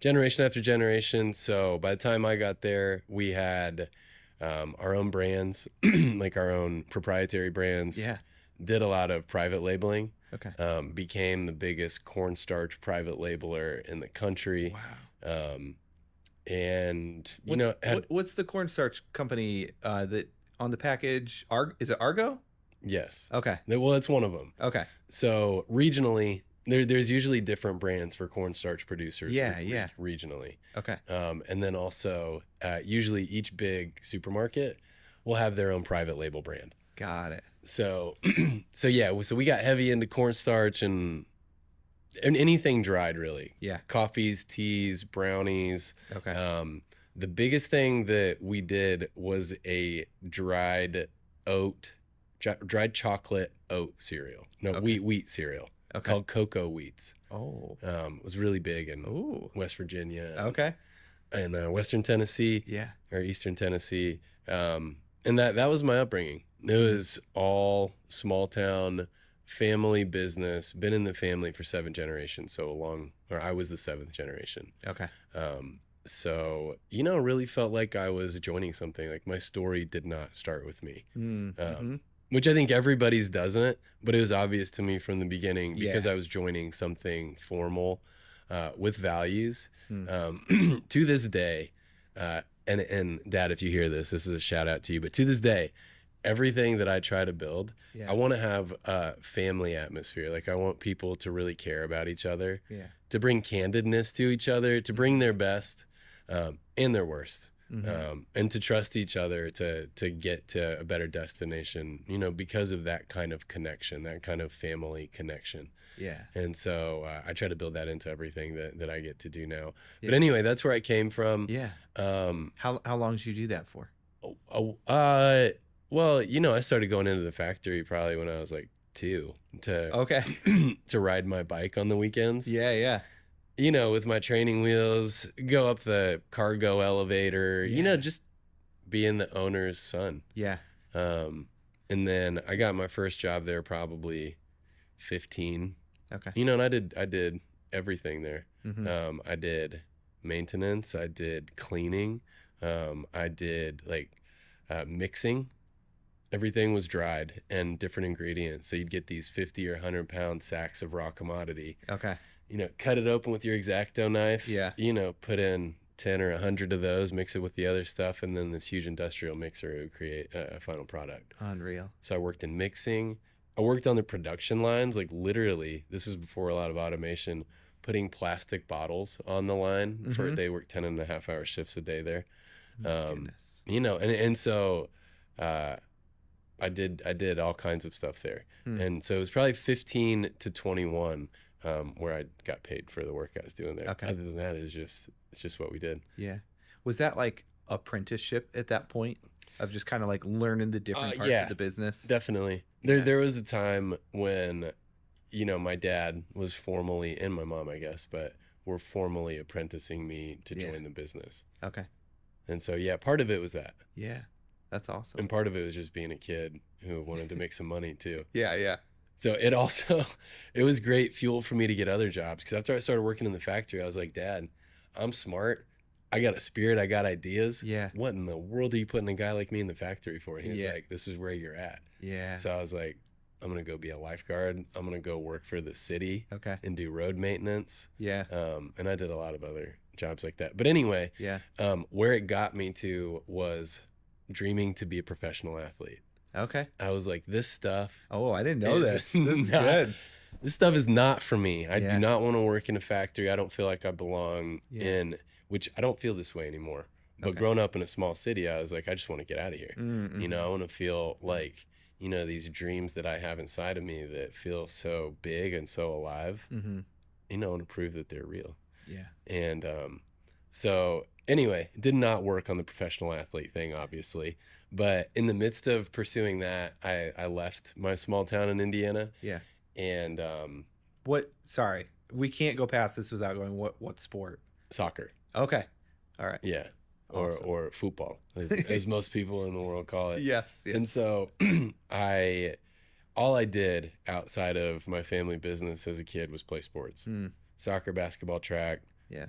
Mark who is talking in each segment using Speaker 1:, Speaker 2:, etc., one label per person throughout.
Speaker 1: generation after generation. So by the time I got there, we had our own brands, like our own proprietary brands.
Speaker 2: Yeah.
Speaker 1: Did a lot of private labeling.
Speaker 2: Okay.
Speaker 1: Became the biggest cornstarch private labeler in the country.
Speaker 2: Wow.
Speaker 1: And
Speaker 2: What's the cornstarch company that on the package? Is it Argo?
Speaker 1: yes.
Speaker 2: Okay.
Speaker 1: Well, that's one of them.
Speaker 2: Okay.
Speaker 1: So regionally, there's usually different brands for cornstarch producers.
Speaker 2: Yeah, yeah.
Speaker 1: Regionally.
Speaker 2: Okay.
Speaker 1: And then also, usually each big supermarket will have their own private label brand.
Speaker 2: Got it.
Speaker 1: So, so we got heavy into cornstarch and anything dried, really.
Speaker 2: Yeah.
Speaker 1: Coffees, teas, brownies.
Speaker 2: Okay.
Speaker 1: The biggest thing that we did was a dried chocolate oat cereal. No,
Speaker 2: Okay.
Speaker 1: wheat cereal.
Speaker 2: Okay.
Speaker 1: Called Cocoa Wheats.
Speaker 2: Oh.
Speaker 1: It was really big in
Speaker 2: Ooh.
Speaker 1: West Virginia.
Speaker 2: Okay.
Speaker 1: And Western Tennessee.
Speaker 2: Yeah.
Speaker 1: Or Eastern Tennessee. And that was my upbringing. It was all small town family business. Been in the family for 7 generations. I was the 7th generation.
Speaker 2: Okay.
Speaker 1: So, really felt like I was joining something. Like my story did not start with me.
Speaker 2: Mm-hmm.
Speaker 1: Which I think everybody's doesn't, but it was obvious to me from the beginning because I was joining something formal with values. To this day, and Dad, if you hear this is a shout out to you, but to this day, everything that I try to build, I want to have a family atmosphere. Like I want people to really care about each other, to bring candidness to each other, to bring their best and their worst. And to trust each other to get to a better destination, because of that kind of connection, that kind of family connection.
Speaker 2: Yeah.
Speaker 1: And so I try to build that into everything that I get to do now. Yeah. But anyway, that's where I came from.
Speaker 2: Yeah. How long did you do that for?
Speaker 1: Well, I started going into the factory probably when I was like 2 to ride my bike on the weekends.
Speaker 2: Yeah, yeah.
Speaker 1: With my training wheels, go up the cargo elevator, just being the owner's son.
Speaker 2: Yeah.
Speaker 1: And then I got my first job there probably 15.
Speaker 2: Okay.
Speaker 1: And I did everything there.
Speaker 2: Mm-hmm.
Speaker 1: I did maintenance, I did cleaning, I did mixing. Everything was dried and different ingredients. So you'd get these 50 or 100 pound sacks of raw commodity.
Speaker 2: Okay.
Speaker 1: Cut it open with your X-Acto knife.
Speaker 2: Yeah.
Speaker 1: Put in 10 or 100 of those, mix it with the other stuff, and then this huge industrial mixer would create a final product.
Speaker 2: Unreal.
Speaker 1: So I worked in mixing. I worked on the production lines, like literally, this was before a lot of automation, putting plastic bottles on the line they worked 10.5-hour shifts a day there.
Speaker 2: Goodness.
Speaker 1: And so I did all kinds of stuff there. And so it was probably 15 to 21 where I got paid for the work I was doing there.
Speaker 2: Okay.
Speaker 1: Other than that, it's just what we did.
Speaker 2: Yeah. Was that like apprenticeship at that point of just kind of like learning the different parts of the business?
Speaker 1: Definitely. There was a time when, my dad was formally, and my mom, I guess, but were formally apprenticing me to join the business.
Speaker 2: Okay.
Speaker 1: And so, part of it was that.
Speaker 2: Yeah. That's awesome.
Speaker 1: And part of it was just being a kid who wanted to make some money too.
Speaker 2: Yeah, yeah.
Speaker 1: So it was great fuel for me to get other jobs. Because after I started working in the factory, I was like, Dad, I'm smart. I got a spirit. I got ideas.
Speaker 2: Yeah.
Speaker 1: What in the world are you putting a guy like me in the factory for? And he's like, this is where you're at.
Speaker 2: Yeah.
Speaker 1: So I was like, I'm going to go be a lifeguard. I'm going to go work for the city.
Speaker 2: Okay.
Speaker 1: And do road maintenance.
Speaker 2: Yeah.
Speaker 1: And I did a lot of other jobs like that. But anyway, where it got me to was dreaming to be a professional athlete.
Speaker 2: Okay.
Speaker 1: I was like, this stuff.
Speaker 2: Oh, I didn't know that. This is
Speaker 1: good. This stuff is not for me. I do not want to work in a factory. I don't feel like I belong in, which I don't feel this way anymore. But growing up in a small city, I was like, I just want to get out of here.
Speaker 2: Mm-hmm.
Speaker 1: I want to feel like, these dreams that I have inside of me that feel so big and so alive.
Speaker 2: Mm-hmm.
Speaker 1: I want to prove that they're real.
Speaker 2: Yeah.
Speaker 1: And so anyway, did not work on the professional athlete thing, obviously. But in the midst of pursuing that, I left my small town in Indiana.
Speaker 2: Yeah.
Speaker 1: And
Speaker 2: sorry, we can't go past this without going, what sport?
Speaker 1: Soccer.
Speaker 2: Okay. All right.
Speaker 1: Yeah.
Speaker 2: Awesome.
Speaker 1: Or football, as most people in the world call it.
Speaker 2: Yes.
Speaker 1: And so all I did outside of my family business as a kid was play sports. Soccer, basketball, track.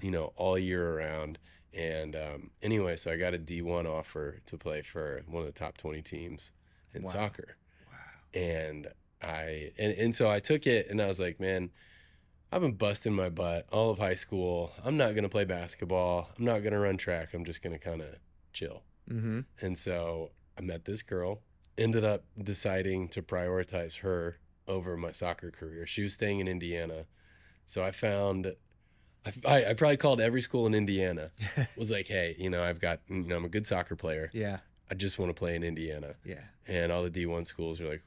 Speaker 1: you know, all year around. And anyway, so I got a D1 offer to play for one of the top 20 teams in soccer. Wow. And so I took it, and I was like, man, I've been busting my butt all of high school. I'm not going to play basketball. I'm not going to run track. I'm just going to kind of chill. Mm-hmm. And so I met this girl, ended up deciding to prioritize her over my soccer career. She was staying in Indiana. So I probably called every school in Indiana. Was like, hey, you know, I'm a good soccer player.
Speaker 2: Yeah.
Speaker 1: I just want to play in Indiana.
Speaker 2: Yeah.
Speaker 1: And all the D1 schools are like,